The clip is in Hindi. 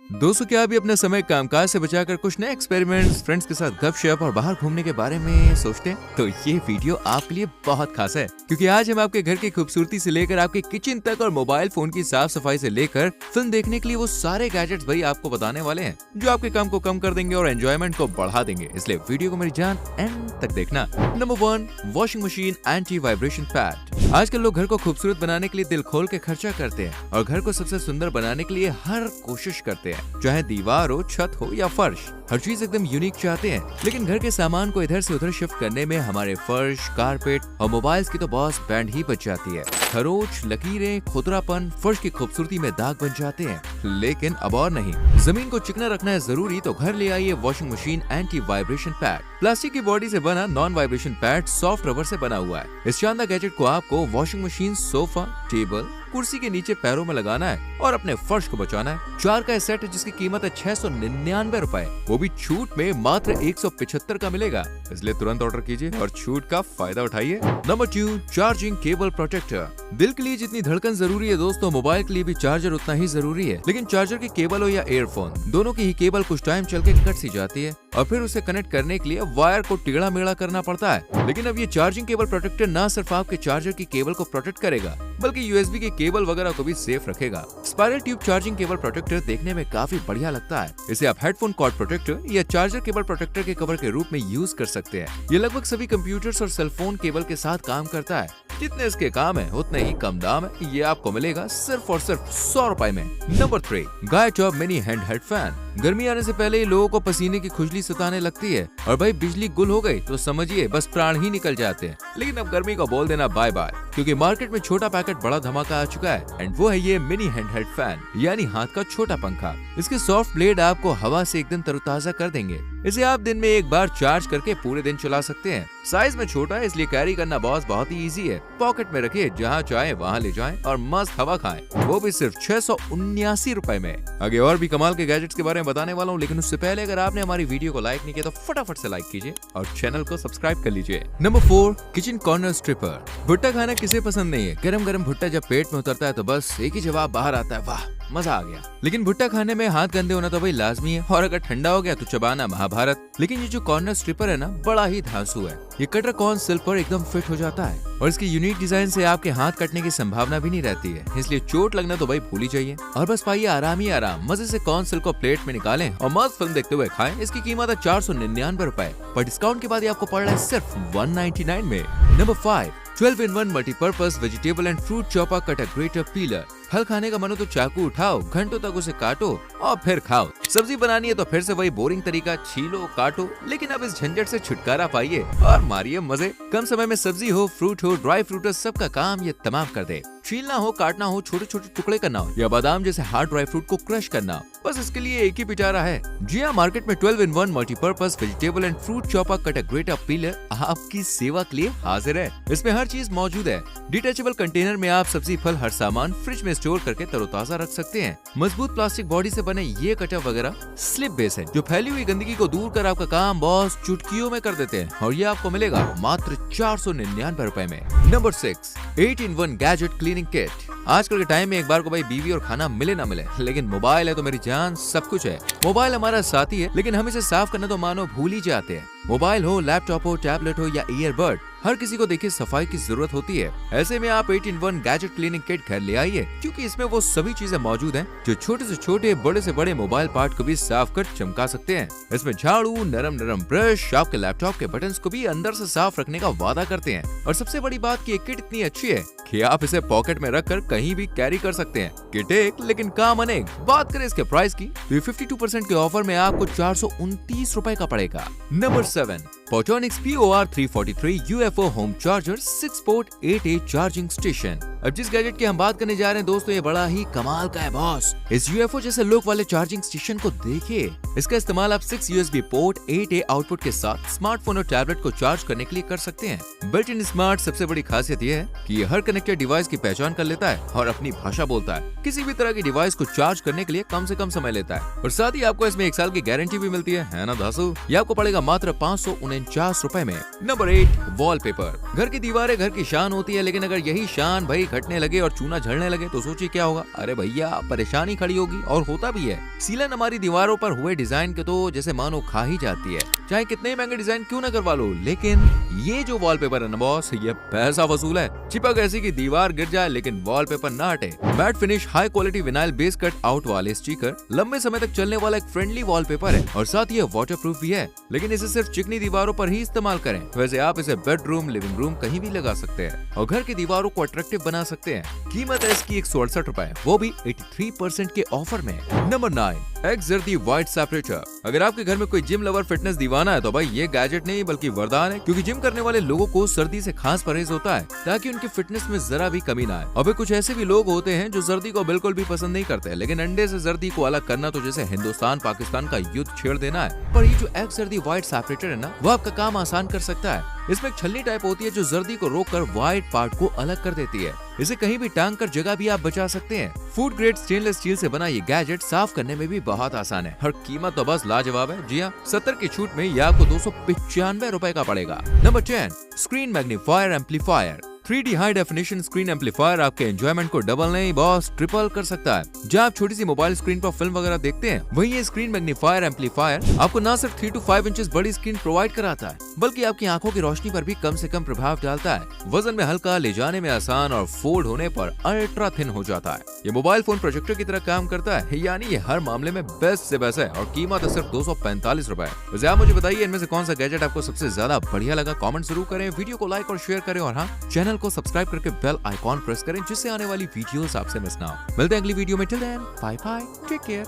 दोस्तों, क्या अभी अपना समय कामकाज से बचाकर कुछ नए एक्सपेरिमेंट्स, फ्रेंड्स के साथ गपशप और बाहर घूमने के बारे में सोचते हैं? तो ये वीडियो आपके लिए बहुत खास है, क्योंकि आज हम आपके घर की खूबसूरती से लेकर आपके किचन तक और मोबाइल फोन की साफ सफाई से लेकर फिल्म देखने के लिए वो सारे गैजेट्स भाई आपको बताने वाले हैं जो आपके काम को कम कर देंगे और एंजॉयमेंट को बढ़ा देंगे। इसलिए वीडियो को मेरी जान एंड तक देखना। Number 1, washing machine anti vibration pad. आजकल लोग घर को खूबसूरत बनाने के लिए दिल खोल के खर्चा करते हैं और घर को सबसे सुंदर बनाने के लिए हर कोशिश करते हैं, चाहे दीवार हो, छत हो या फर्श। हर चीज एकदम यूनिक चाहते हैं, लेकिन घर के सामान को इधर से उधर शिफ्ट करने में हमारे फर्श, कारपेट और मोबाइल्स की तो बॉस बैंड ही बच जाती है। खरोच, लकीरें, खुदरापन फर्श की खूबसूरती में दाग बन जाते हैं। लेकिन अब और नहीं, जमीन को चिकना रखना है जरूरी, तो घर ले आइए washing machine anti vibration pad. Plastic की बॉडी से बना non vibration pad soft rubber से बना हुआ है। इस शानदार गैजेट को आपको वॉशिंग मशीन, सोफा, टेबल, कुर्सी के नीचे पैरों में लगाना है और अपने फर्श को बचाना है। 4 का सेट है जिसकी कीमत है 699 रुपए, वो भी छूट में मात्र 175 का मिलेगा। इसलिए तुरंत ऑर्डर कीजिए और छूट का फायदा उठाइए। Number 2, charging cable protector. दिल के लिए जितनी धड़कन जरूरी है दोस्तों, मोबाइल के लिए भी चार्जर उतना ही जरूरी है। लेकिन चार्जर की केबल हो या ईयरफोन, दोनों की ही केबल कुछ टाइम चल के कट सी जाती है और फिर उसे कनेक्ट करने के लिए वायर को टेढ़ा मेढ़ा करना पड़ता है। लेकिन अब ये चार्जिंग केबल प्रोटेक्टर न सिर्फ आपके चार्जर की केबल को प्रोटेक्ट करेगा, बल्कि यूएसबी की केबल वगैरह को भी सेफ रखेगा। Spiral tube charging cable protector देखने में काफी बढ़िया लगता है। इसे आप हेडफोन कॉर्ड प्रोटेक्टर या चार्जर केबल प्रोटेक्टर के कवर के रूप में यूज कर सकते हैं। ये लगभग सभी कंप्यूटर्स और सेलफोन केबल के साथ काम करता है। जितने इसके काम है उतने ही कम दाम है। ये आपको मिलेगा सिर्फ और सिर्फ 100 रुपए में। नंबर 3, गाय top mini hand head fan. गर्मी आने से पहले ही लोगों को पसीने की खुजली सताने लगती है और भाई बिजली गुल हो गई तो समझिए बस प्राण ही निकल जाते हैं। लेकिन अब गर्मी को बोल देना बाय बाय, क्योंकि मार्केट में छोटा पैकेट बड़ा धमाका आ चुका है एंड वो है ये मिनी हैंड हेड फैन, यानी हाथ का छोटा पंखा। इसके सॉफ्ट ब्लेड आपको हवा से एकदम तरोताजा कर देंगे। इसे आप दिन में एक बार चार्ज करके पूरे दिन चला सकते हैं। साइज में छोटा है इसलिए कैरी करना बॉस बहुत ही इजी है। पॉकेट में रखिए, जहाँ चाहे वहाँ ले जाएं और मस्त हवा खाएं, वो भी सिर्फ 679 रुपए में। आगे और भी कमाल के गैजेट्स के बारे में बताने वाला हूँ, लेकिन उससे पहले अगर आपने हमारी वीडियो को लाइक नहीं किया तो फटाफट से लाइक कीजिए और चैनल को सब्सक्राइब कर लीजिए। Number 4, kitchen corner stripper. भुट्टा खाना किसे पसंद नहीं है? गरम गरम भुट्टा जब पेट में उतरता है तो बस एक ही जवाब बाहर आता है, वाह मजा आ गया। लेकिन भुट्टा खाने में हाथ गंदे होना तो भाई लाजमी है, और अगर ठंडा हो गया तो चबाना महाभारत। लेकिन ये जो कॉर्नर स्ट्रिपर है ना, बड़ा ही धांसू है। ये कटर कॉर्न सिल पर एकदम फिट हो जाता है और इसकी यूनिक डिजाइन से आपके हाथ कटने की संभावना भी नहीं रहती है, इसलिए चोट लगना तो भाई भूल ही जाइए। और बस पाइए आराम ही आराम, मजे से कॉर्न सिल को प्लेट में निकालें और मस्त फिल्म देखते हुए खाएं। इसकी कीमत है 499 रुपए, पर डिस्काउंट के बाद ये आपको पड़ रहा है सिर्फ 199 में। Number 5, 12-in-1 multipurpose vegetable and fruit chopper cutter greater pillar. फल खाने का मन हो तो चाकू उठाओ, घंटों तक उसे काटो और फिर खाओ। सब्जी बनानी है तो फिर से वही बोरिंग तरीका, छीलो काटो। लेकिन अब इस झंझट से छुटकारा पाइए और मारिए मजे। कम समय में सब्जी हो, फ्रूट हो, ड्राई फ्रूट हो, सबका काम ये तमाम कर दे। छीलना हो, काटना हो, छोटे छोटे टुकड़े करना हो या बादाम जैसे हार्ड ड्राई फ्रूट को क्रश करना हो, बस इसके लिए एक ही पिटारा है। जी हाँ, मार्केट में 12-in-1 multipurpose vegetable and fruit chopper cutter greater pillar आपकी सेवा के लिए हाजिर है। इसमें हर चीज मौजूद है। डिटेचेबल कंटेनर में आप सब्जी, फल, हर सामान फ्रिज में स्टोर करके तरोताजा रख सकते हैं। मजबूत प्लास्टिक बॉडी से बने ये कटर वगैरह स्लिप बेस है, जो फैली हुई गंदगी को दूर कर आपका काम बॉस चुटकियों में कर देते हैं, और ये आपको मिलेगा मात्र 499 रुपए में। Number 6, 8-in-1 gadget cleaning kit. आजकल के टाइम में एक बार को भाई बीवी और खाना मिले ना मिले, लेकिन मोबाइल है तो मेरी जान सब कुछ है। मोबाइल हमारा साथी है, लेकिन हम इसे साफ करना तो मानो भूल ही जाते हैं। मोबाइल हो, लैपटॉप हो, टैबलेट हो या ईयरबड, हर किसी को देखिए सफाई की जरूरत होती है। ऐसे में आप 8-in-1 गैजेट क्लीनिंग किट घर ले आइए, क्योंकि इसमें वो सभी चीजें मौजूद हैं जो छोटे से छोटे, बड़े से बड़े मोबाइल पार्ट को भी साफ कर चमका सकते हैं। इसमें झाड़ू, नरम नरम ब्रश, आपके लैपटॉप के बटन्स को भी अंदर से साफ रखने का वादा करते हैं। और सबसे बड़ी बात की ये किट इतनी अच्छी है कि आप इसे पॉकेट में रखकर कहीं भी कैरी कर सकते हैं। किट एक लेकिन काम अनेक। बात करें इसके प्राइस की तो ये 52% के ऑफर में आपको 429 रुपए का पड़ेगा। Number 7, Photonix POR343 UFO home charger 6 port 8A charging station. अब जिस गैजेट की हम बात करने जा रहे हैं दोस्तों, ये बड़ा ही कमाल का है बॉस। इस UFO जैसे लुक वाले चार्जिंग स्टेशन को देखिए। इसका इस्तेमाल आप 6 USB पोर्ट 8A आउटपुट के साथ स्मार्टफोन और टैबलेट को चार्ज करने के लिए कर सकते हैं। बिल्ट इन स्मार्ट सबसे बड़ी खासियत ये है कि ये हर कनेक्टेड डिवाइस की पहचान कर लेता है और अपनी भाषा बोलता है। किसी भी तरह की डिवाइस को चार्ज करने के लिए कम से कम समय लेता है और साथ ही आपको इसमें 1 साल की गारंटी भी मिलती है ना धासु? ये आपको पड़ेगा मात्र 549 रुपए में। Number 8, wallpaper. घर की दीवारें घर की शान होती है, लेकिन अगर यही शान भाई घटने लगे और चूना झड़ने लगे तो सोचिए क्या होगा। अरे भैया परेशानी खड़ी होगी, और होता भी है। सीलन हमारी दीवारों पर हुए डिजाइन के तो जैसे मानो खा ही जाती है, चाहे कितने महंगे डिजाइन क्यों ना करवा लो। लेकिन ये जो वॉलपेपर है ना बॉस, ये पैसा वसूल है। चिपक ऐसी की दीवार गिर जाए लेकिन वॉलपेपर ना हटे। Matte finish high quality vinyl base cut out वाले स्टिकर लंबे समय तक चलने वाला एक फ्रेंडली वॉलपेपर है, और साथ ये वाटरप्रूफ भी है। लेकिन इसे सिर्फ चिकनी दीवारों पर ही इस्तेमाल करें। वैसे आप इसे बेडरूम, लिविंग रूम कहीं भी लगा सकते हैं और घर की दीवारों को अट्रैक्टिव बना सकते हैं। कीमत है इसकी 168 रुपए, वो भी 83% के ऑफर में। नंबर 9, एक्स जर्दी वाइट सेपरेटर। अगर आपके घर में कोई जिम लवर फिटनेस दीवाना है तो भाई ये गैजेट नहीं बल्कि वरदान है, क्योंकि जिम करने वाले लोगों को सर्दी से खास परहेज होता है ताकि उनकी फिटनेस में जरा भी कमी ना आए। अबे कुछ ऐसे भी लोग होते हैं जो सर्दी को बिल्कुल भी पसंद नहीं करते, लेकिन अंडे से सर्दी को अलग करना तो जैसे हिंदुस्तान पाकिस्तान का युद्ध छेड़ देना है। पर ये जो एक्स जर्दी वाइट सेपरेटर है ना, वो आपका काम आसान कर सकता है। इसमें एक छलनी टाइप होती है जो जर्दी को रोककर व्हाइट पार्ट को अलग कर देती है। इसे कहीं भी टांग कर जगह भी आप बचा सकते हैं। फूड ग्रेड स्टेनलेस स्टील से बना ये गैजेट साफ करने में भी बहुत आसान है। हर कीमत तो बस लाजवाब है। जी हाँ, 70 की छूट में ये आपको 295 रुपए का पड़ेगा। Number 10, screen magnifier amplifier. 3D high definition screen amplifier आपके एंजॉयमेंट को डबल नहीं बॉस ट्रिपल कर सकता है। जहाँ आप छोटी सी मोबाइल स्क्रीन पर फिल्म वगैरह देखते हैं, वहीं ये स्क्रीन मैग्नीफायर एम्पलीफायर आपको न सिर्फ 3 to 5 इंचेस बड़ी स्क्रीन प्रोवाइड कराता है, बल्कि आपकी आंखों की रोशनी पर भी कम से कम प्रभाव डालता है। वजन में हल्का, ले जाने में आसान और फोल्ड होने पर अल्ट्रा थिन हो जाता है। ये मोबाइल फोन प्रोजेक्टर की तरह काम करता है, यानी ये हर मामले में बेस्ट से बेस्ट है, और कीमत है सिर्फ 245 रुपए। वैसे आप मुझे बताइए इनमें से कौन सा गैजेट आपको सबसे ज्यादा बढ़िया लगा। कमेंट जरूर करें, वीडियो को लाइक और शेयर करें, और हाँ, चैनल को सब्सक्राइब करके बेल आइकॉन प्रेस करें जिससे आने वाली वीडियोस आपसे मिस ना हो। मिलते हैं अगली वीडियो में। Till then bye bye, take care.